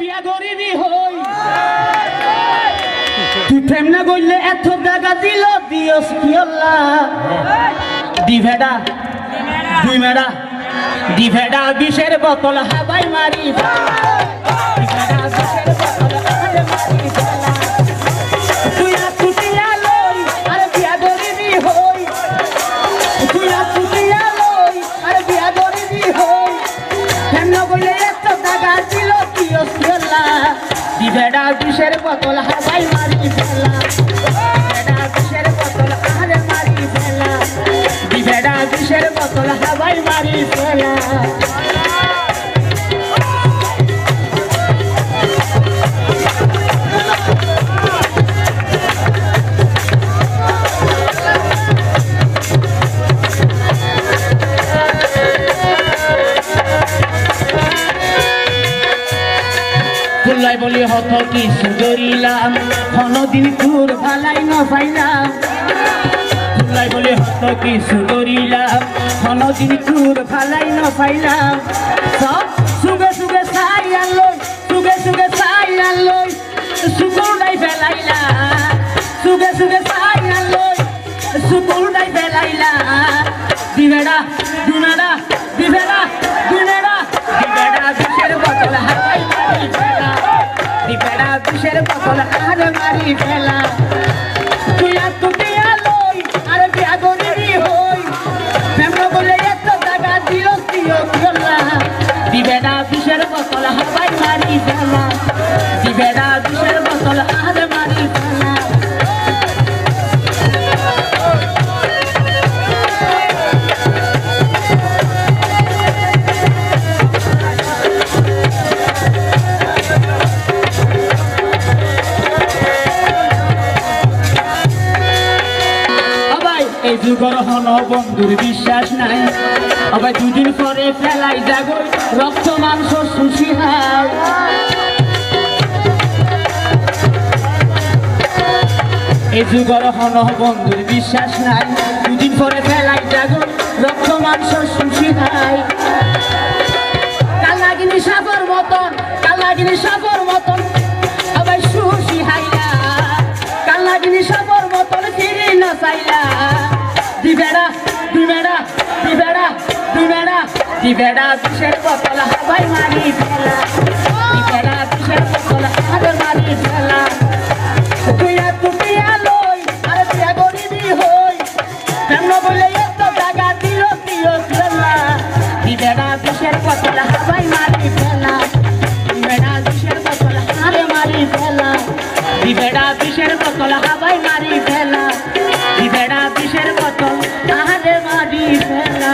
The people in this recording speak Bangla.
বিয়া গরিবি হই তুই প্রেম না করলে এত টাকা দিল দিয়স কি আল্লাহ দি ভেড়া দুই মেড়া দি ভেড়া বিষের বোতল হাবাই মারি তুই আর তুটিয়া লই আরে বিয়া গরিবি হই তুই আর তুটিয়া লই আরে বিয়া গরিবি হই প্রেম না করলে এত টাকা দিল দিয়স কি আল্লাহ দি ভেড়া বিষের বোতল হাবাই মারি ফেলা ভেড়া বিষের বোতল আরে মারি ফেলা দি ভেড়া বিষের বোতল হাবাই মারি ফেলা ফুলাই বলি হত কিছু করিলাম কোনদিন তোর ভালাই ন পাইলাম ফুলাই বলি হত কিছু করিলাম কোনদিন তোর ভালাই ন পাইলাম সব সুগে সুগে চাই আনলই সুগে সুগে চাই আনলই সুকুরটাই ফেলাইলা সুগে সুগে চাই আনলই সুকুরটাই ফেলাইলা দিবেড়া দুনেড়া দিবেড়া দুনেড়া দিবেড়া বিষের বোতল হাই মারি ফেলা দিবেড়া বিষের বোতল আরে মারি ফেলা তুই আর তুটিয়া লই আরে বিয়া গরিবি হই প্রেম বলে এত টাকা দিল দিও গলা দিবেড়া বিষের বোতল হাই মারি ফেলা দিবেড়া বিষের বোতল আরে মারি ফেলা এই যুগর হন বন্ধুর বিশ্বাস নাই আবার দুদিন পরে ফেলাই যাগো রক্ত মাংস সুশি হাই এই যুগর হন বন্ধুর বিশ্বাস নাই দুদিন পরে ফেলাই যাগো রক্ত মাংস সুশি হাই কালাগিনি সাপর মতন কালাগিনি সাপর মতন আবার সুশি হাইলা কালাগিনি সাপর মতন ফিরি না চাইলা দিবেড়া দিবেড়া দিবেড়া দিবেড়া দিবেড়া বিষের বোতল হাবাই মারি ফেলা দিবেড়া বিষের বোতল হাবাই মারি ফেলা তুই আর তুটিয়া লই আরে বিয়া গরিবি হই কেন বলে এত টাকা দিল দিও ফেলা দিবেড়া বিষের বোতল হাবাই মারি ফেলা দিবেড়া বিষের বোতল হারে মারি ফেলা দিবেড়া বিষের বোতল হাবাই মারি ফেলা দিবেড়া বিষের বোতল আরে মারি ফেলা